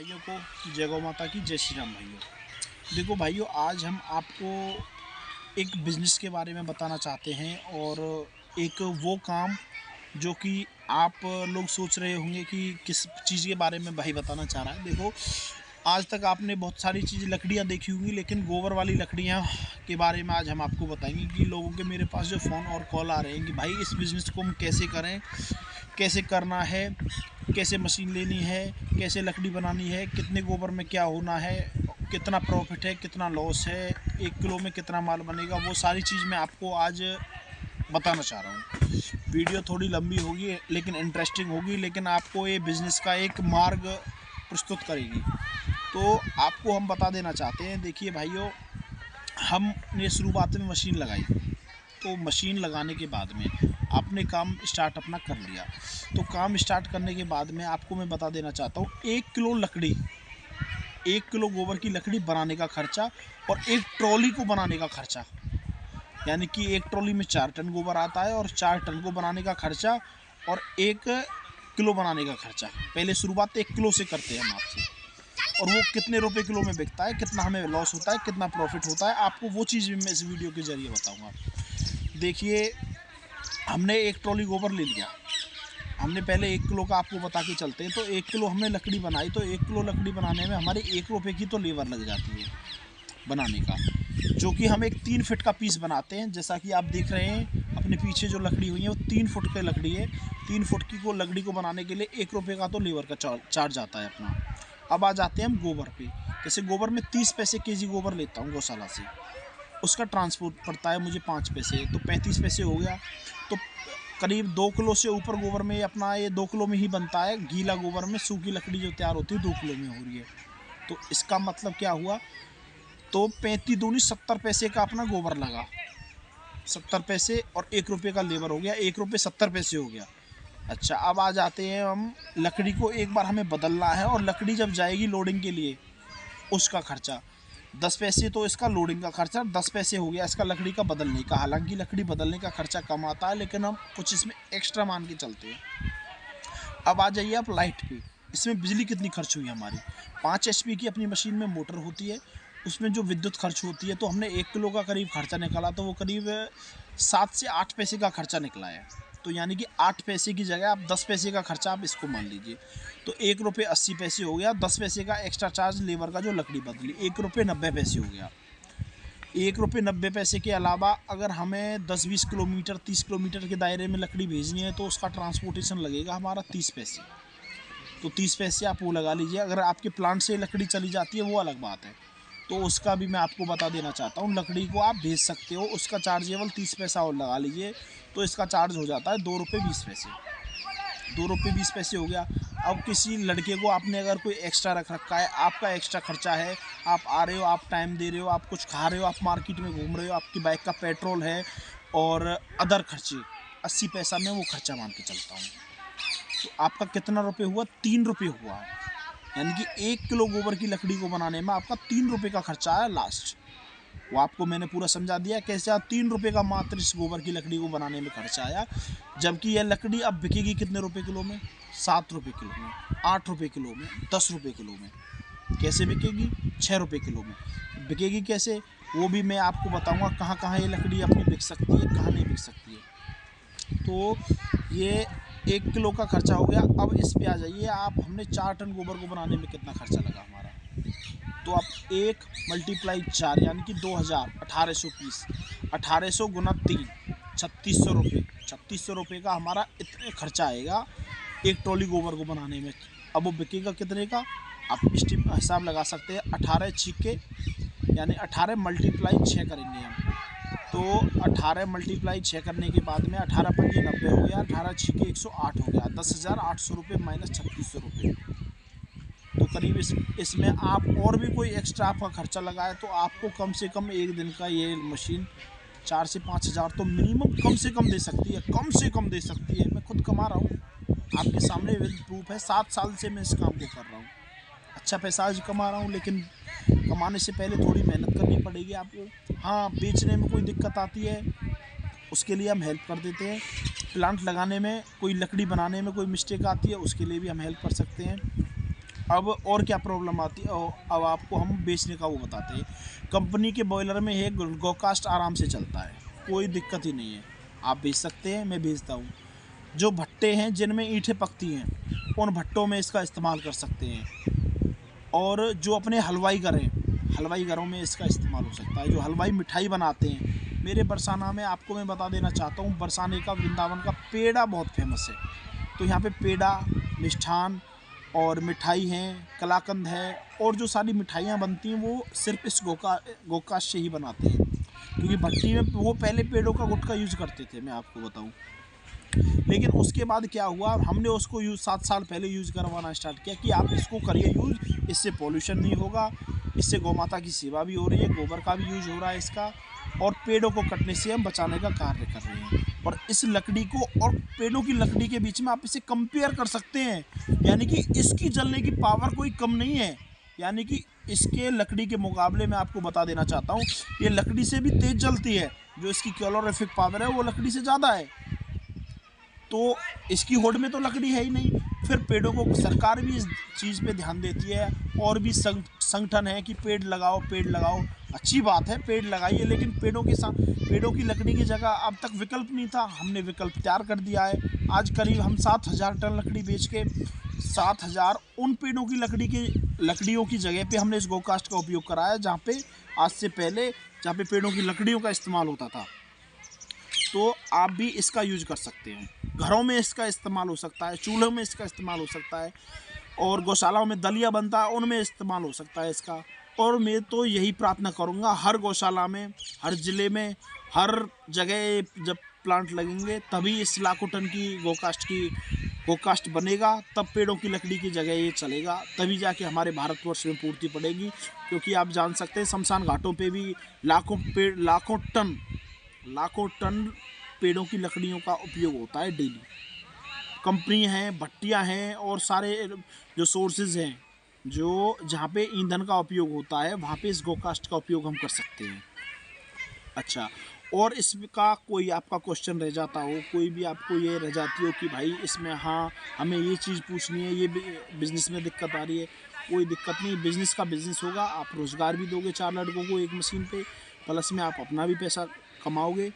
भाइयों को जय गौ माता की, जय श्री राम भाइयों। देखो भाइयों, आज हम आपको एक बिज़नेस के बारे में बताना चाहते हैं और एक वो काम जो कि आप लोग सोच रहे होंगे कि किस चीज़ के बारे में भाई बताना चाह रहा है। देखो, आज तक आपने बहुत सारी चीज़ लकड़ियाँ देखी होंगी, लेकिन गोबर वाली लकड़ियाँ के बारे में आज हम आपको बताएंगे कि लोगों के मेरे पास जो फ़ोन और कॉल आ रहे हैं कि भाई इस बिज़नेस को हम कैसे करें, कैसे करना है, कैसे मशीन लेनी है, कैसे लकड़ी बनानी है, कितने गोबर में क्या होना है, कितना प्रॉफिट है, कितना लॉस है, 1 किलो में कितना माल बनेगा, वो सारी चीज़ मैं आपको आज बताना चाह रहा हूँ। वीडियो थोड़ी लंबी होगी लेकिन इंटरेस्टिंग होगी, लेकिन आपको ये बिज़नेस का एक मार्ग प्रस्तुत करेगी। तो आपको हम बता देना चाहते हैं। देखिए भाइयों, हमने शुरुआत में मशीन लगाई, तो मशीन लगाने के बाद में आपने काम स्टार्ट अपना कर लिया। तो काम स्टार्ट करने के बाद में आपको मैं बता देना चाहता हूँ, 1 किलो लकड़ी, 1 किलो गोबर की लकड़ी बनाने का खर्चा और एक ट्रॉली को बनाने का खर्चा, यानी कि एक ट्रॉली में 4 टन गोबर आता है और 4 टन को बनाने का खर्चा और 1 किलो बनाने का खर्चा। पहले शुरुआत 1 किलो से करते हैं हम आपसे, और वो कितने रुपए किलो में बिकता है, कितना हमें लॉस होता है, कितना प्रॉफिट होता है, आपको वो चीज़ भी मैं इस वीडियो के ज़रिए बताऊँगा। देखिए, हमने 1 ट्रॉली गोबर ले लिया। हमने पहले 1 किलो का आपको बता के चलते हैं। तो 1 किलो हमने लकड़ी बनाई, तो 1 किलो लकड़ी बनाने में हमारे 1 रुपये की तो लेबर लग जाती है बनाने का, जो कि हम एक 3 फीट का पीस बनाते हैं। जैसा कि आप देख रहे हैं अपने पीछे जो लकड़ी हुई है वो 3 फुट की लकड़ी है। 3 फुट की को लकड़ी को बनाने के लिए 1 रुपये का तो लेबर का चार्ज आता है अपना। अब आ जाते हैं हम गोबर पे। जैसे गोबर में 30 पैसे केजी गोबर लेता हूँ गौशाला से, उसका ट्रांसपोर्ट पड़ता है मुझे 5 पैसे, तो 35 पैसे हो गया। तो करीब 2 किलो से ऊपर गोबर में अपना ये 2 किलो में ही बनता है। गीला गोबर में सूखी लकड़ी जो तैयार होती है 2 किलो में हो रही है। तो इसका मतलब क्या हुआ, तो 35 दूनी 70 पैसे का अपना गोबर लगा, 70 पैसे और 1 रुपये का लेबर हो गया, 1 रुपये 70 पैसे हो गया। अच्छा, अब आ जाते हैं हम, लकड़ी को एक बार हमें बदलना है और लकड़ी जब जाएगी लोडिंग के लिए उसका खर्चा 10 पैसे, तो इसका लोडिंग का खर्चा 10 पैसे हो गया इसका लकड़ी का बदलने का। हालांकि लकड़ी बदलने का खर्चा कम आता है, लेकिन हम कुछ इसमें एक्स्ट्रा मान के चलते हैं। अब आ जाइए आप लाइट पे। इसमें बिजली कितनी खर्च हुई हमारी, 5 HP की अपनी मशीन में मोटर होती है, उसमें जो विद्युत खर्च होती है, तो हमने 1 किलो का करीब खर्चा निकाला, तो वो करीब 7 से 8 पैसे का खर्चा निकला है। तो यानी कि 8 पैसे की जगह आप 10 पैसे का खर्चा आप इसको मान लीजिए। तो 1 रुपये 80 पैसे हो गया, 10 पैसे का एक्स्ट्रा चार्ज लेबर का जो लकड़ी बदली, 1 रुपये 90 पैसे हो गया। 1 रुपये 90 पैसे के अलावा अगर हमें 10-20 किलोमीटर 30 किलोमीटर के दायरे में लकड़ी भेजनी है, तो उसका ट्रांसपोर्टेशन लगेगा हमारा 30 पैसे। तो 30 पैसे आप वो लगा लीजिए। अगर आपके प्लांट से लकड़ी चली जाती है वो अलग बात है, तो उसका भी मैं आपको बता देना चाहता हूँ। लकड़ी को आप भेज सकते हो, उसका चार्जेबल 30 पैसा और लगा लीजिए, तो इसका चार्ज हो जाता है 2 रुपये 20 पैसे। 2 रुपये 20 पैसे हो गया। अब किसी लड़के को आपने अगर कोई एक्स्ट्रा रख रखा है, आपका एक्स्ट्रा खर्चा है, आप आ रहे हो, आप टाइम दे रहे हो, आप कुछ खा रहे हो, आप मार्केट में घूम रहे हो, आपकी बाइक का पेट्रोल है और अदर खर्चे, 80 पैसा में वो खर्चा मान के चलता हूँ। तो आपका कितना रुपये हुआ, 3 रुपये हुआ है। यानी कि 1 किलो गोबर की लकड़ी को बनाने में आपका 3 रुपये का खर्चा आया लास्ट। वो आपको मैंने पूरा समझा दिया कैसे आप 3 रुपये का मात्र इस गोबर की लकड़ी को बनाने में खर्चा आया। जबकि यह लकड़ी अब बिकेगी कितने रुपये किलो में, 7 रुपये किलो में, 8 रुपये किलो में, 10 रुपये किलो में। कैसे बिकेगी, 6 रुपये किलो में बिकेगी। कैसे, वो भी मैं आपको बताऊंगा कहाँ कहाँ ये लकड़ी अपनी बिक सकती है, कहाँ नहीं बिक सकती है। तो ये 1 किलो का खर्चा हो गया। अब इस पे आ जाइए आप, हमने 4 टन गोबर को बनाने में कितना खर्चा लगा हमारा, तो आप 1 × 4 यानी कि 2000, 1800 पीस, 1800 × 3, 3600 रुपये। 3600 रुपये का हमारा इतने खर्चा आएगा 1 ट्रॉली गोबर को बनाने में। अब वो बिकेगा कितने का, आप हिसाब लगा सकते हैं। 18 छिक्के यानी 18 × 6 करेंगे हम, तो 18 × 6 करने के बाद में 18 × 5 90 हो गया, 18 छिक्के 108 हो गया, 10,800 रुपये माइनस 3600 रुपये। तो करीब इसमें आप और भी कोई एक्स्ट्रा आपका खर्चा लगाए, तो आपको कम से कम एक दिन का ये मशीन 4 से 5 हज़ार तो मिनिमम कम से कम दे सकती है, कम से कम दे सकती है। मैं खुद कमा रहा हूँ, आपके सामने विद प्रूफ है। 7 साल से मैं इस काम को कर रहा हूँ, अच्छा पैसा आज कमा रहा हूँ, लेकिन कमाने से पहले थोड़ी मेहनत करनी पड़ेगी आपको। हाँ, बेचने में कोई दिक्कत आती है उसके लिए हम हेल्प कर देते हैं। प्लांट लगाने में, कोई लकड़ी बनाने में कोई मिस्टेक आती है उसके लिए भी हम हेल्प कर सकते हैं। अब और क्या प्रॉब्लम आती है, अब आपको हम बेचने का वो बताते हैं। कंपनी के बॉयलर में है गोकास्ट आराम से चलता है, कोई दिक्कत ही नहीं है, आप बेच सकते हैं, मैं बेचता हूँ। जो भट्टे हैं जिनमें ईंटें पकती हैं, उन भट्टों में इसका इस्तेमाल कर सकते हैं। और जो अपने हलवाई घर हैं, हलवाई घरों में इसका इस्तेमाल हो सकता है। जो हलवाई मिठाई बनाते हैं, मेरे बरसाना में आपको मैं बता देना चाहता हूँ, बरसाने का वृंदावन का पेड़ा बहुत फेमस है। तो यहाँ पे पेड़ा, मिष्ठान और मिठाई हैं, कलाकंद है, और जो सारी मिठाइयाँ बनती हैं वो सिर्फ इस गोकाश से ही बनाते हैं। क्योंकि भट्टी में वो पहले पेड़ों का गुटखा यूज़ करते थे, मैं आपको बताऊँ। लेकिन उसके बाद क्या हुआ, हमने उसको 7 साल पहले यूज़ करवाना स्टार्ट किया कि आप इसको करिए यूज़, इससे पॉल्यूशन नहीं होगा, इससे गौ माता की सेवा भी हो रही है, गोबर का भी यूज़ हो रहा है इसका, और पेड़ों को कटने से हम बचाने का कार्य कर रहे हैं। और इस लकड़ी को और पेड़ों की लकड़ी के बीच में आप इसे कंपेयर कर सकते हैं, यानी कि इसकी जलने की पावर कोई कम नहीं है। यानी कि इसके लकड़ी के मुकाबले में आपको बता देना चाहता हूँ, ये लकड़ी से भी तेज़ जलती है, जो इसकी कैलोरीफिक पावर है वो लकड़ी से ज़्यादा है। तो इसकी होड़ में तो लकड़ी है ही नहीं। फिर पेड़ों को सरकार भी इस चीज़ पे ध्यान देती है, और भी संगठन है कि पेड़ लगाओ, पेड़ लगाओ। अच्छी बात है, पेड़ लगाइए, लेकिन पेड़ों के साथ पेड़ों की लकड़ी की जगह अब तक विकल्प नहीं था, हमने विकल्प तैयार कर दिया है। आज करीब हम 7,000 टन लकड़ी बेच के 7,000 उन पेड़ों की लकड़ियों की जगह पे हमने इस गोकास्ट का उपयोग कराया, जहाँ पे आज से पहले जहाँ पे पेड़ों की लकड़ियों का इस्तेमाल होता था। तो आप भी इसका यूज कर सकते हैं, घरों में इसका इस्तेमाल हो सकता है, चूल्हों में इसका इस्तेमाल हो सकता है, और गौशालाओं में दलिया बनता है उनमें इस्तेमाल हो सकता है इसका। और मैं तो यही प्रार्थना करूँगा, हर गौशाला में, हर ज़िले में, हर जगह जब प्लांट लगेंगे तभी इस लाखों टन की गोकास्ट बनेगा, तब पेड़ों की लकड़ी की जगह ये चलेगा, तभी जाके हमारे भारतवर्ष में पूर्ति पड़ेगी। क्योंकि आप जान सकते हैं शमशान घाटों पे भी लाखों टन पेड़ों की लकड़ियों का उपयोग होता है डेली। कंपनी हैं, भट्टियां हैं, और सारे जो सोर्सेज हैं, जो जहाँ पे ईंधन का उपयोग होता है, वहाँ पे इस गोकास्ट का उपयोग हम कर सकते हैं। अच्छा, और इसका कोई आपका क्वेश्चन रह जाता हो, कोई भी आपको ये रह जाती हो कि भाई इसमें हाँ हमें ये चीज़ पूछनी है, ये बिज़नेस में दिक्कत आ रही है, कोई दिक्कत नहीं, बिज़नेस का बिज़नेस होगा। आप रोज़गार भी दोगे 4 लड़कों को एक मशीन पे, प्लस में आप अपना भी पैसा कमाओगे।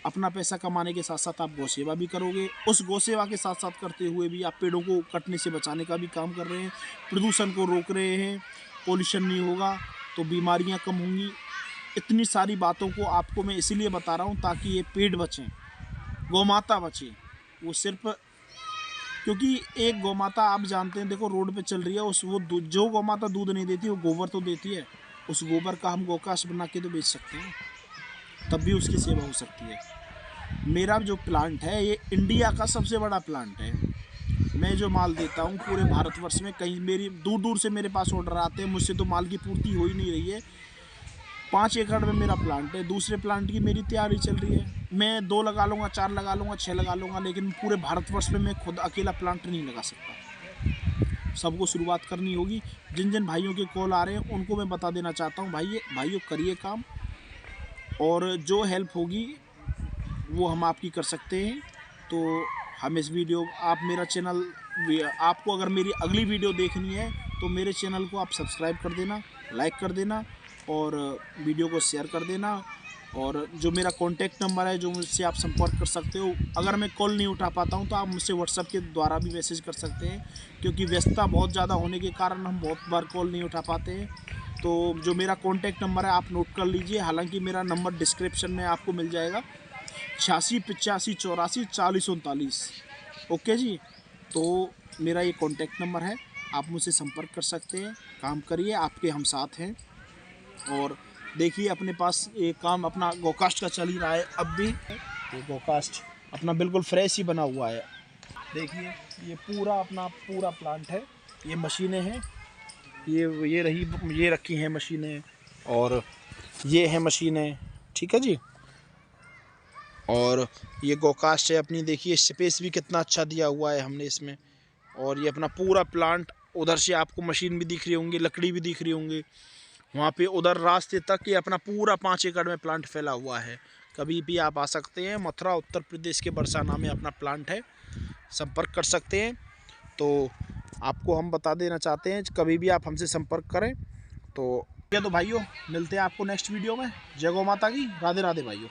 अपना पैसा कमाने के साथ साथ आप गौसेवा भी करोगे। उस गौसेवा के साथ साथ करते हुए भी आप पेड़ों को कटने से बचाने का भी काम कर रहे हैं, प्रदूषण को रोक रहे हैं, पोल्यूशन नहीं होगा तो बीमारियां कम होंगी। इतनी सारी बातों को आपको मैं इसीलिए बता रहा हूँ ताकि ये पेड़ बचें, गौ माता बचे। वो सिर्फ क्योंकि एक गौ माता आप जानते हैं, देखो रोड पे चल रही है, जो गौ माता दूध नहीं देती वो गोबर तो देती है, उस गोबर का हम गोकास्ट बना के तो बेच सकते हैं, तब भी उसकी सेवा हो सकती है। मेरा जो प्लांट है ये इंडिया का सबसे बड़ा प्लांट है। मैं जो माल देता हूँ पूरे भारतवर्ष में, कहीं मेरी दूर दूर से मेरे पास ऑर्डर आते हैं, मुझसे तो माल की पूर्ति हो ही नहीं रही है। 5 एकड़ में मेरा प्लांट है, दूसरे प्लांट की मेरी तैयारी चल रही है। मैं 2 लगा लूँगा, 4 लगा लूँगा, 6 लगा लूँगा, लेकिन पूरे भारतवर्ष में मैं खुद अकेला प्लांट नहीं लगा सकता। सबको शुरुआत करनी होगी। जिन जिन भाइयों के कॉल आ रहे हैं उनको मैं बता देना चाहता हूँ, भाइयों करिए काम, और जो हेल्प होगी वो हम आपकी कर सकते हैं। तो हम इस वीडियो आप मेरा चैनल, आपको अगर मेरी अगली वीडियो देखनी है तो मेरे चैनल को आप सब्सक्राइब कर देना, लाइक कर देना, और वीडियो को शेयर कर देना। और जो मेरा कॉन्टैक्ट नंबर है, जो मुझसे आप संपर्क कर सकते हो, अगर मैं कॉल नहीं उठा पाता हूं तो आप मुझसे व्हाट्सएप के द्वारा भी मैसेज कर सकते हैं, क्योंकि व्यस्तता बहुत ज़्यादा होने के कारण हम बहुत बार कॉल नहीं उठा पाते हैं। तो जो मेरा कॉन्टैक्ट नंबर है आप नोट कर लीजिए, हालांकि मेरा नंबर डिस्क्रिप्शन में आपको मिल जाएगा, 8685844039। ओके जी, तो मेरा ये कॉन्टैक्ट नंबर है, आप मुझसे संपर्क कर सकते हैं। काम करिए, आपके हम साथ हैं। और देखिए अपने पास ये काम अपना गोकास्ट का चल ही रहा है अब भी। ये गोकास्ट अपना बिल्कुल फ्रेश ही बना हुआ है। देखिए ये पूरा अपना पूरा प्लांट है, ये मशीनें हैं, ये रखी हैं मशीनें, और ये हैं मशीनें, ठीक है जी। और ये गोकास्ट है अपनी, देखिए स्पेस भी कितना अच्छा दिया हुआ है हमने इसमें। और ये अपना पूरा प्लांट, उधर से आपको मशीन भी दिख रही होंगी, लकड़ी भी दिख रही होंगी वहाँ पे, उधर रास्ते तक ये अपना पूरा 5 एकड़ में प्लांट फैला हुआ है। कभी भी आप आ सकते हैं, मथुरा उत्तर प्रदेश के बरसाना में अपना प्लांट है, संपर्क कर सकते हैं। तो आपको हम बता देना चाहते हैं, कभी भी आप हमसे संपर्क करें। तो भाइयों मिलते हैं आपको नेक्स्ट वीडियो में। जय गौ माता की, राधे राधे भाइयों।